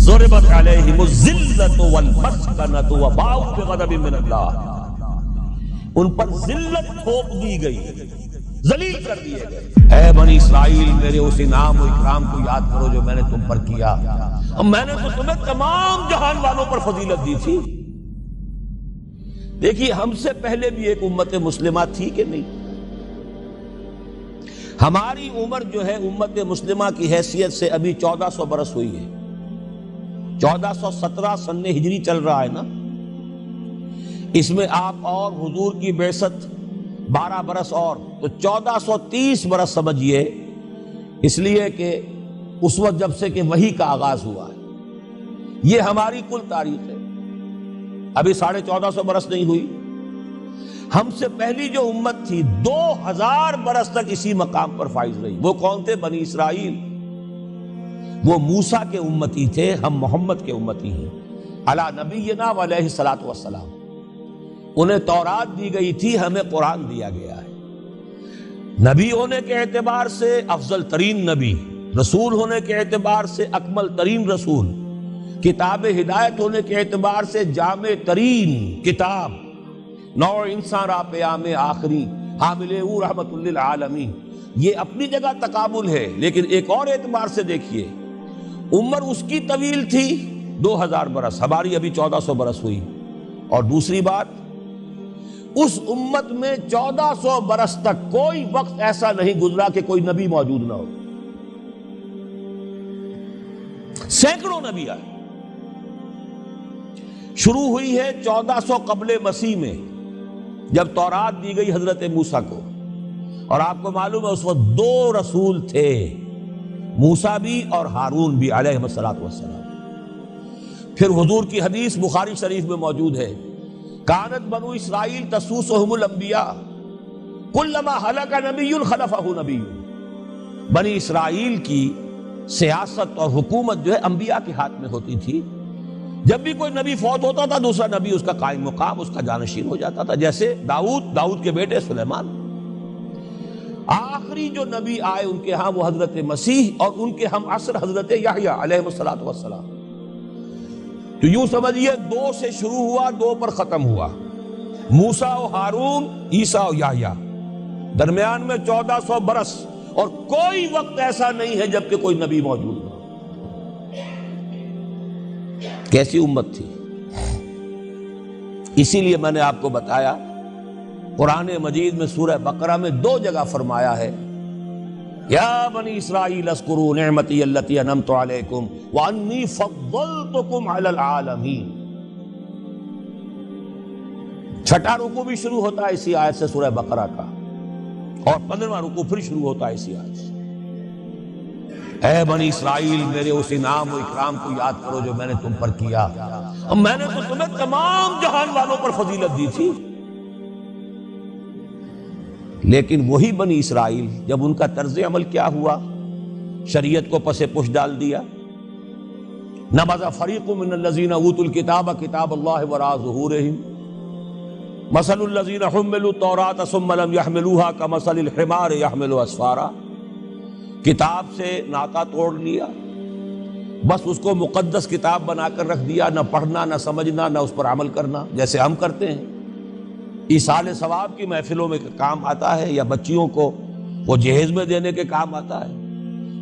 ضربت علیہم الذلۃ والمسکنۃ وباؤوا بغضب من اللہ، ان پر ذلت تھوپ دی گئی، ذلیل کر دیے گئے۔ اے بنی اسرائیل، میرے اس انعام و اکرام کو یاد کرو جو میں نے تم پر کیا، اور میں نے تو تمہیں تمام جہان والوں پر فضیلت دی تھی۔ دیکھیے، ہم سے پہلے بھی ایک امت مسلمہ تھی کہ نہیں؟ ہماری عمر جو ہے امت مسلمہ کی حیثیت سے ابھی 1400 برس ہوئی ہے، 1417 سن ہجری چل رہا ہے نا، اس میں آپ اور حضور کی بعثت 12 برس اور، تو 1430 برس سمجھیے، اس لیے کہ اس وقت جب سے کہ وحی کا آغاز ہوا ہے، یہ ہماری کل تاریخ ہے، ابھی 1450 برس نہیں ہوئی۔ ہم سے پہلی جو امت تھی 2000 برس تک اسی مقام پر فائز رہی۔ وہ کون تھے؟ بنی اسرائیل۔ وہ موسیٰ کے امتی تھے، ہم محمد کے امتی ہیں علی نبینا و علیہ الصلوۃ والسلام۔ انہیں تورات دی گئی تھی، ہمیں قرآن دیا گیا ہے۔ نبی ہونے کے اعتبار سے افضل ترین نبی، رسول ہونے کے اعتبار سے اکمل ترین رسول، کتاب ہدایت ہونے کے اعتبار سے جامع ترین کتاب، نوع انسان را پیام آخری، حامل او رحمت للعالمین۔ یہ اپنی جگہ تقابل ہے، لیکن ایک اور اعتبار سے دیکھیے، عمر اس کی طویل تھی 2000 برس، ہماری ابھی 1400 برس ہوئی۔ اور دوسری بات، اس امت میں 1400 برس تک کوئی وقت ایسا نہیں گزرا کہ کوئی نبی موجود نہ ہو، سینکڑوں نبی آئے۔ شروع ہوئی ہے 1400 قبل مسیح میں، جب تورات دی گئی حضرت موسیٰ کو، اور آپ کو معلوم ہے اس وقت 2 رسول تھے، موسیٰ بھی اور ہارون بھی علیہ الصلوۃ والسلام۔ پھر حضور کی حدیث بخاری شریف میں موجود ہے، کانت بنو اسرائیل تسوسہم الانبیاء کلما ہلک نبی خلفہ نبی۔ بنی اسرائیل کی سیاست اور حکومت جو ہے انبیاء کے ہاتھ میں ہوتی تھی، جب بھی کوئی نبی فوت ہوتا تھا دوسرا نبی اس کا قائم مقام، اس کا جانشین ہو جاتا تھا، جیسے داؤد کے بیٹے سلیمان۔ آخری جو نبی آئے ان کے ہاں وہ حضرت مسیح، اور ان کے ہم عصر حضرت یحییٰ علیہ الصلوۃ والسلام۔ تو یوں سمجھیے 2 سے شروع ہوا، 2 پر ختم ہوا، موسیٰ و ہارون، عیسیٰ و یحییٰ، درمیان میں 1400 برس، اور کوئی وقت ایسا نہیں ہے جب کہ کوئی نبی موجود ہو۔ کیسی امت تھی! اسی لیے میں نے آپ کو بتایا، قرآن مجید میں سورہ بقرہ میں 2 جگہ فرمایا ہے، یا بنی اسرائیل اذکروا نعمتی التی انعمت علیکم وانی فضلتکم علی العالمین۔ 6واں رکوع بھی شروع ہوتا ہے اسی آیت سے سورہ بقرہ کا، اور 15واں رکوع پھر شروع ہوتا ہے اسی آیت سے۔ اے بنی اسرائیل، میرے اس انعام و اکرام کو یاد کرو جو میں نے تم پر کیا، اور میں نے تو تمہیں تمام جہان والوں پر فضیلت دی تھی۔ لیکن وہی بنی اسرائیل، جب ان کا طرز عمل کیا ہوا، شریعت کو پس پش ڈال دیا، نبذ فریق من الذین اوتوا الکتاب کتاب اللہ وراء ظہورہم مثل الذین حملوا التوراۃ ثم لم یحملوها کمثل الحمار یحمل اسفارا۔ کتاب سے ناطا توڑ لیا، بس اس کو مقدس کتاب بنا کر رکھ دیا، نہ پڑھنا، نہ سمجھنا، نہ اس پر عمل کرنا، جیسے ہم کرتے ہیں۔ ایصال ثواب کی محفلوں میں کام آتا ہے، یا بچیوں کو وہ جہیز میں دینے کے کام آتا ہے،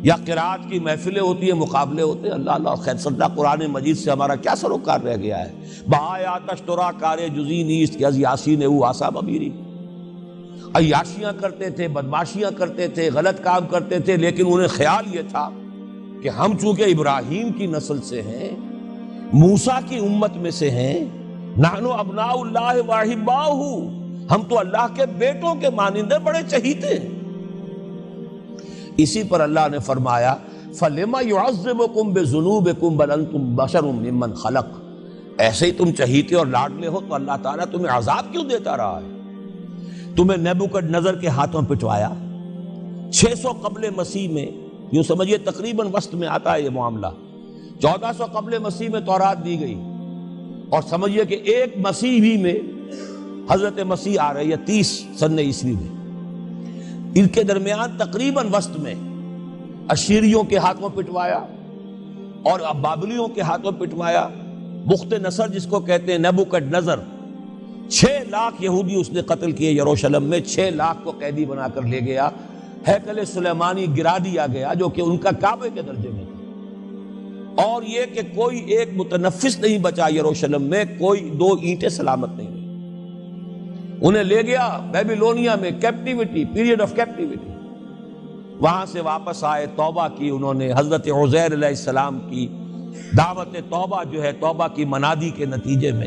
یا قرات کی محفلیں ہوتی ہیں، مقابلے ہوتے ہیں۔ اللہ اللہ خیر صدہ قرآن مجید سے ہمارا کیا سروکار رہ گیا ہے۔ بہایا تشترا کار جزی نیست کہ از یاسین او آسا بمیری۔ عیاشیاں کرتے تھے، بدماشیاں کرتے تھے، غلط کام کرتے تھے، لیکن انہیں خیال یہ تھا کہ ہم چونکہ ابراہیم کی نسل سے ہیں، موسیٰ کی امت میں سے ہیں، نحن ابناء اللہ واحباؤہ، ہم تو اللہ کے بیٹوں کے مانندے بڑے چہیتے ہیں۔ اسی پر اللہ نے فرمایا فَلِمَ يُعَذِّبُكُمْ بِذُنُوبِكُمْ بَلْ أَنْتُمْ بَشَرٌ مِّمَّنْ خَلَقَ۔ ایسے ہی تم چہیتے اور لاڈلے ہو تو اللہ تعالیٰ تمہیں عذاب کیوں دیتا رہا ہے؟ تمہیں نیبوکڈ نظر کے ہاتھوں پٹوایا 600 قبل مسیح میں، یوں سمجھیے تقریباً وسط میں آتا ہے یہ معاملہ۔ 1400 قبل مسیح میں تورات دی گئی، اور سمجھیے کہ ایک مسیحی میں حضرت مسیح آ رہی ہے 30 سن عیسوی میں، ان کے درمیان تقریباً وسط میں اشیریوں کے ہاتھوں پٹوایا، اور اب بابلیوں کے ہاتھوں پٹوایا. بخت نصر جس کو کہتے ہیں، نیبوکڈ نظر، 6 لاکھ یہودی اس نے قتل کیے یروشلم میں. 6 لاکھ کو قیدی بنا کر لے گیا. ہیکل سلیمانی گرا دیا گیا جو کہ ان کا کعبے کے درجے میں تھا. اور یہ کہ کوئی ایک متنفس نہیں بچا یروشلم میں، کوئی 2 اینٹیں سلامت نہیں ہوئی. انہیں لے گیا بیبیلونیا میں، کیپٹیوٹی، پیریڈ آف کیپٹیوٹی. وہاں سے واپس آئے، توبہ کی انہوں نے، حضرت عزیر علیہ السلام کی دعوت توبہ جو ہے، توبہ کی منادی کے نتیجے میں،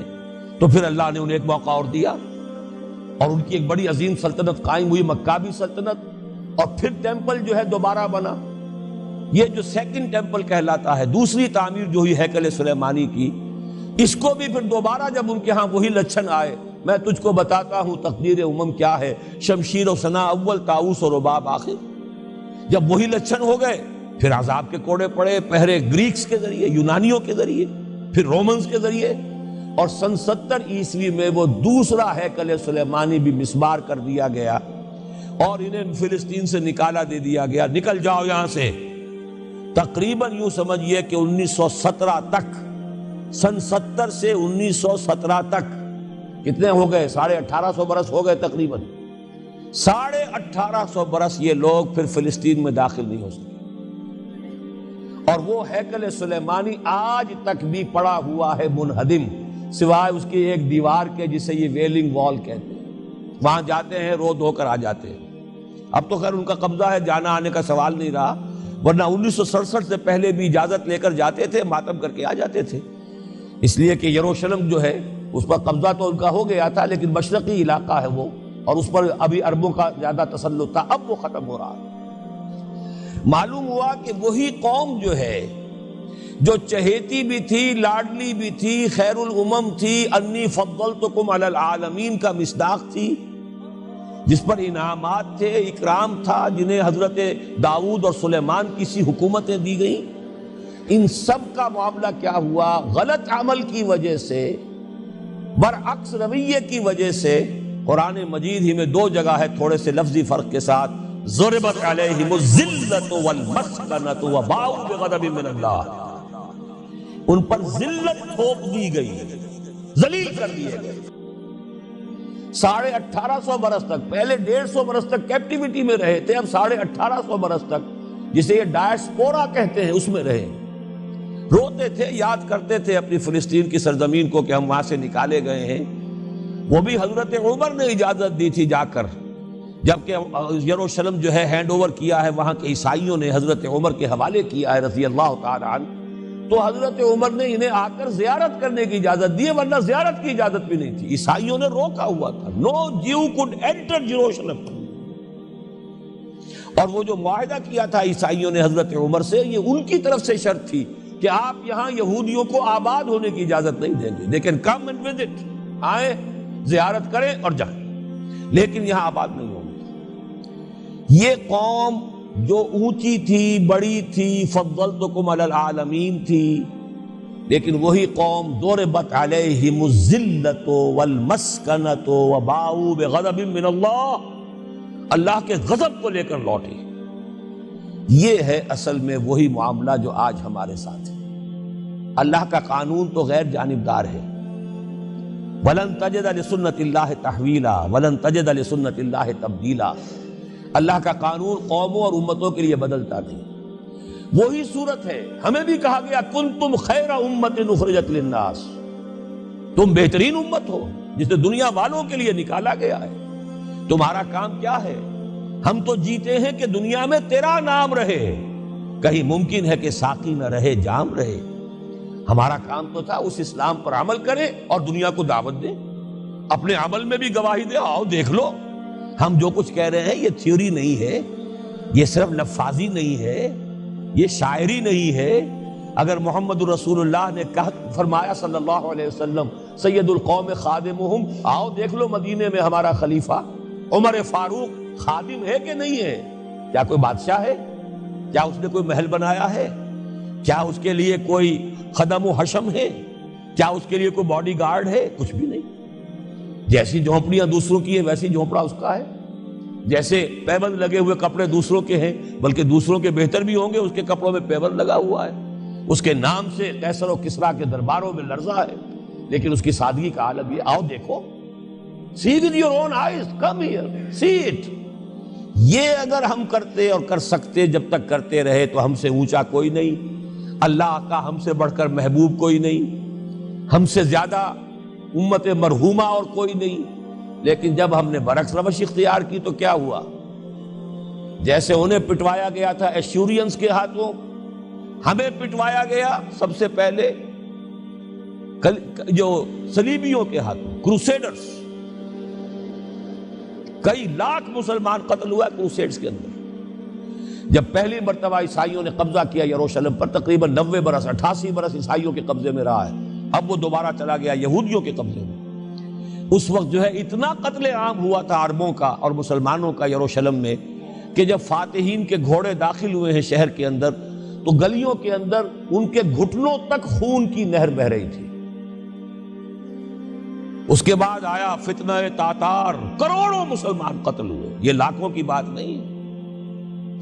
تو پھر اللہ نے انہیں ایک موقع اور دیا اور ان کی ایک بڑی عظیم سلطنت قائم ہوئی، مکابی سلطنت. اور پھر ٹیمپل جو ہے دوبارہ بنا. یہ جو سیکنڈ ٹیمپل کہلاتا ہے، دوسری تعمیر جو ہوئی ہیکل سلیمانی کی، اس کو بھی پھر دوبارہ جب ان کے ہاں وہی لچھن آئے، میں تجھ کو بتاتا ہوں تقدیر امم کیا ہے، شمشیر و ثنا اول، طاؤس و رباب آخر. جب وہی لچھن ہو گئے، پھر عذاب کے کوڑے پڑے، پہلے گریکس کے ذریعے، یونانیوں کے ذریعے، پھر رومنز کے ذریعے، اور سن 70 عیسوی میں وہ دوسرا ہیکل سلیمانی بھی مسمار کر دیا گیا اور انہیں فلسطین سے نکالا دے دیا گیا. نکل جاؤ یہاں سے. تقریباً یوں سمجھئے کہ 1917 تک، سن 70 سے 1917 تک کتنے ہو گئے؟ 1850 برس ہو گئے تقریباً. 1850 برس یہ لوگ پھر فلسطین میں داخل نہیں ہو سکے. اور وہ ہیکل سلیمانی آج تک بھی پڑا ہوا ہے منہدم، سوائے اس کی ایک دیوار کے جسے یہ ویلنگ وال کہتے ہیں. وہاں جاتے ہیں، رو دھو کر آ جاتے ہیں. اب تو خیر ان کا قبضہ ہے، جانا آنے کا سوال نہیں رہا، ورنہ 1967 سے پہلے بھی اجازت لے کر جاتے تھے، ماتم کر کے آ جاتے تھے. اس لیے کہ یروشلم جو ہے اس پر قبضہ تو ان کا ہو گیا تھا، لیکن مشرقی علاقہ ہے وہ، اور اس پر ابھی عربوں کا زیادہ تسلط تھا. اب وہ ختم ہو رہا ہے. معلوم ہوا کہ وہی قوم جو ہے، جو چہیتی بھی تھی، لاڈلی بھی تھی، خیر الامم تھی، انی فضلتکم علی العالمین کا مصداق تھی، جس پر انعامات تھے، اکرام تھا، جنہیں حضرت داؤد اور سلیمان کی سی حکومتیں دی گئیں، ان سب کا معاملہ کیا ہوا؟ غلط عمل کی وجہ سے، برعکس رویے کی وجہ سے. قرآن مجید ہی میں 2 جگہ ہے تھوڑے سے لفظی فرق کے ساتھ، ضربت علیہم الذلۃ والمسکنۃ وباؤوا بغضب من اللہ. ان پر ذلت تھوپ دی گئی، ذلیل کر دیے گئے. 1850 برس تک، پہلے 150 برس تک کیپٹیوٹی میں رہے تھے، اب 1850 برس تک جسے یہ ڈائسپورا کہتے ہیں اس میں رہے. روتے تھے، یاد کرتے تھے اپنی فلسطین کی سرزمین کو کہ ہم وہاں سے نکالے گئے ہیں. وہ بھی حضرت عمر نے اجازت دی تھی جا کر، جبکہ یروشلم جو ہے ہینڈ اوور کیا ہے وہاں کے عیسائیوں نے، حضرت عمر کے حوالے کیا ہے رضی اللہ تعالی عنہ، تو حضرت عمر نے انہیں آ کر زیارت کرنے کی اجازت دی، ورنہ زیارت کی اجازت بھی نہیں تھی. عیسائیوں نے روکا ہوا تھا، نو جیو کوڈ انٹر جیروشلم. اور وہ جو معاہدہ کیا تھا عیسائیوں نے حضرت عمر سے، یہ ان کی طرف سے شرط تھی کہ آپ یہاں یہودیوں کو آباد ہونے کی اجازت نہیں دیں گے، لیکن کم اینڈ وزٹ، آئیں زیارت کریں اور جائیں، لیکن یہاں آباد نہیں ہوں گے. یہ قوم جو اونچی تھی، بڑی تھی، فضلتکم علی العالمین تھی، لیکن وہی قوم ضربت علیہم الذلۃ والمسکنۃ وباؤوا بغضب من اللہ، اللہ کے غضب کو لے کر لوٹے. یہ ہے اصل میں وہی معاملہ جو آج ہمارے ساتھ ہے. اللہ کا قانون تو غیر جانبدار ہے. وَلَن تَجِدَ لِسُنَّتِ اللَّهِ تَحْوِيلًا وَلَن تَجِدَ لِسُنَّتِ اللَّهِ تَبْدِيلًا. اللہ کا قانون قوموں اور امتوں کے لیے بدلتا نہیں. وہی صورت ہے، ہمیں بھی کہا گیا کنتم خیر امت اخرجت للناس، تم بہترین امت ہو جسے دنیا والوں کے لیے نکالا گیا ہے. تمہارا کام کیا ہے؟ ہم تو جیتے ہیں کہ دنیا میں تیرا نام رہے، کہیں ممکن ہے کہ ساقی نہ رہے، جام رہے. ہمارا کام تو تھا اس اسلام پر عمل کرے اور دنیا کو دعوت دے، اپنے عمل میں بھی گواہی دے، آؤ دیکھ لو ہم جو کچھ کہہ رہے ہیں یہ تھیوری نہیں ہے، یہ صرف لفاظی نہیں ہے، یہ شاعری نہیں ہے. اگر محمد رسول اللہ نے فرمایا صلی اللہ علیہ وسلم سید القوم خادمہم، آؤ دیکھ لو مدینے میں ہمارا خلیفہ عمر فاروق خادم ہے کہ نہیں ہے؟ کیا کوئی بادشاہ ہے؟ کیا اس نے کوئی محل بنایا ہے؟ کیا اس کے لیے کوئی خدم و حشم ہے؟ کیا اس کے لیے کوئی باڈی گارڈ ہے؟ کچھ بھی نہیں. جیسی جھونپڑیاں دوسروں کی ہیں ویسی جھونپڑا اس کا ہے. جیسے پیبند لگے ہوئے کپڑے دوسروں کے ہیں، بلکہ دوسروں کے بہتر بھی ہوں گے، اس کے کپڑوں میں پیبند لگا ہوا ہے. اس کے نام سے قیصر و کسریٰ کے درباروں میں لرزہ ہے، لیکن اس کی سادگی کا عالم یہ، آؤ دیکھو، see with your own eyes, come here, see it۔ یہ اگر ہم کرتے اور کر سکتے، جب تک کرتے رہے تو ہم سے اونچا کوئی نہیں، اللہ کا ہم سے بڑھ کر محبوب کوئی نہیں، ہم سے زیادہ امت مرحومہ اور کوئی نہیں۔ لیکن جب ہم نے برعکس روش اختیار کی تو کیا ہوا؟ جیسے انہیں پٹوایا گیا تھا ایشورینز کے ہاتھوں، ہمیں پٹوایا گیا سب سے پہلے جو صلیبیوں کے ہاتھوں، کروسیڈرز۔ کئی لاکھ مسلمان قتل ہوا کروسیڈز کے اندر۔ جب پہلی مرتبہ عیسائیوں نے قبضہ کیا یروشلم پر، تقریباً 90 برس 88 برس عیسائیوں کے قبضے میں رہا ہے، اب وہ دوبارہ چلا گیا یہودیوں کے قبضے میں۔ اس وقت جو ہے اتنا قتل عام ہوا تھا عربوں کا اور مسلمانوں کا یروشلم میں کہ جب فاتحین کے گھوڑے داخل ہوئے ہیں شہر کے اندر تو گلیوں کے اندر ان کے گھٹنوں تک خون کی نہر بہہ رہی تھی۔ اس کے بعد آیا فتنہ تاتار، کروڑوں مسلمان قتل ہوئے، یہ لاکھوں کی بات نہیں،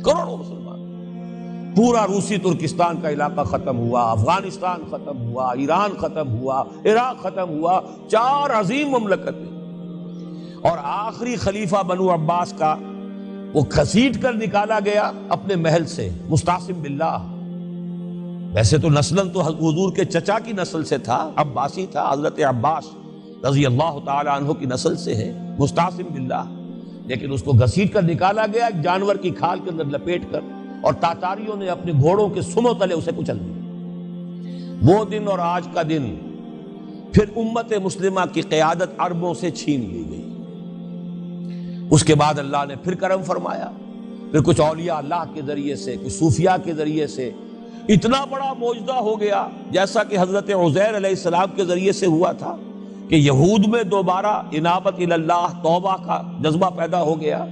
کروڑوں مسلمان۔ پورا روسی ترکستان کا علاقہ ختم ہوا، افغانستان ختم ہوا، ایران ختم ہوا، عراق ختم ہوا، 4 عظیم مملکتیں۔ اور آخری خلیفہ بنو عباس کا وہ گھسیٹ کر نکالا گیا اپنے محل سے، مستعصم باللہ۔ ویسے تو نسلاً تو حضور کے چچا کی نسل سے تھا، عباسی تھا، حضرت عباس رضی اللہ تعالی عنہ کی نسل سے ہے، مستعصم باللہ، لیکن اس کو گھسیٹ کر نکالا گیا ایک جانور کی کھال کے اندر لپیٹ کر، اور تاتاریوں نے اپنے گھوڑوں کے سموں تلے اسے کچل دیا۔ وہ دن اور آج کا دن پھر امت مسلمہ کی قیادت عربوں سے چھین لی گئی۔ اس کے بعد اللہ نے پھر کرم فرمایا، پھر کچھ اولیاء اللہ کے ذریعے سے، کچھ صوفیاء کے ذریعے سے اتنا بڑا معجزہ ہو گیا، جیسا کہ حضرت عزیر علیہ السلام کے ذریعے سے ہوا تھا کہ یہود میں دوبارہ انابت اللہ، توبہ کا جذبہ پیدا ہو گیا۔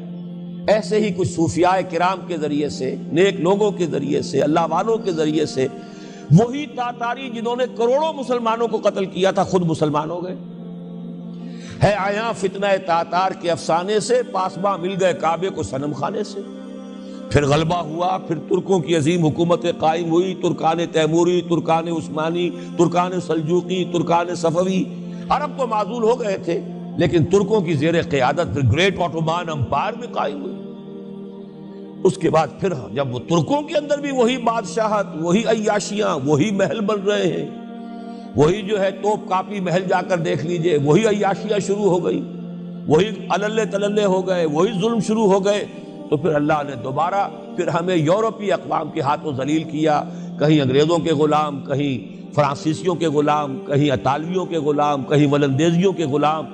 ایسے ہی کچھ صوفیاء کرام کے ذریعے سے، نیک لوگوں کے ذریعے سے، اللہ والوں کے ذریعے سے، وہی تاتاری جنہوں نے کروڑوں مسلمانوں کو قتل کیا تھا خود مسلمان ہو گئے۔ ہے آیا فتنہ تاتار کے افسانے سے، پاسباں مل گئے کعبے کو صنم خانے سے۔ پھر غلبہ ہوا، پھر ترکوں کی عظیم حکومتیں قائم ہوئی، ترکان تیموری، Terken Usmani, Terken Seljuqi, Terken صفوی۔ عرب تو معزول ہو گئے تھے، لیکن ترکوں کی زیر قیادت پھر گریٹ آٹومان امپائر بھی قائم ہوئی۔ اس کے بعد پھر جب وہ ترکوں کے اندر بھی وہی بادشاہت، وہی عیاشیاں، وہی محل بن رہے ہیں، وہی جو ہے توپ کاپی محل جا کر دیکھ لیجئے، وہی عیاشیاں شروع ہو گئی، وہی عللے تللے ہو گئے، وہی ظلم شروع ہو گئے، تو پھر اللہ نے دوبارہ پھر ہمیں یورپی اقوام کے ہاتھوں ذلیل کیا، کہیں انگریزوں کے غلام، کہیں فرانسیسیوں کے غلام، کہیں اطالویوں کے غلام، کہیں ولندیزیوں کے غلام۔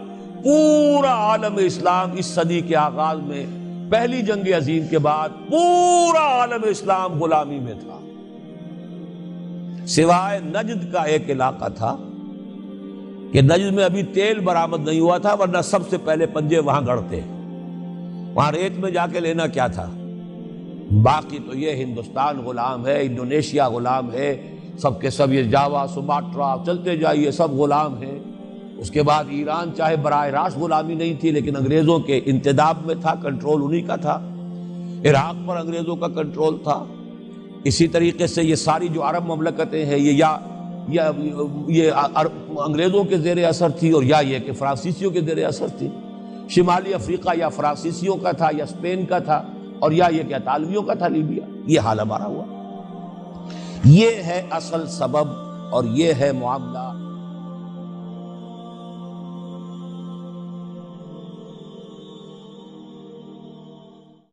پورا عالم اسلام اس صدی کے آغاز میں پہلی جنگ عظیم کے بعد پورا عالم اسلام غلامی میں تھا، سوائے نجد کا ایک علاقہ تھا کہ نجد میں ابھی تیل برآمد نہیں ہوا تھا، ورنہ سب سے پہلے پنجے وہاں گڑتے، وہاں ریت میں جا کے لینا کیا تھا۔ باقی تو یہ ہندوستان غلام ہے، انڈونیشیا غلام ہے، سب کے سب یہ جاوا، سماٹرا، چلتے جائیے سب غلام ہیں۔ اس کے بعد ایران چاہے براہ راست غلامی نہیں تھی لیکن انگریزوں کے انتداب میں تھا، کنٹرول انہی کا تھا۔ عراق پر انگریزوں کا کنٹرول تھا۔ اسی طریقے سے یہ ساری جو عرب مملکتیں ہیں یہ انگریزوں کے زیر اثر تھی، اور یا یہ کہ فرانسیسیوں کے زیر اثر تھی۔ شمالی افریقہ یا فرانسیسیوں کا تھا یا اسپین کا تھا، اور یا یہ کہ اطالویوں کا تھا، لیبیا۔ یہ حال ہمارا ہوا۔ یہ ہے اصل سبب اور یہ ہے معاملہ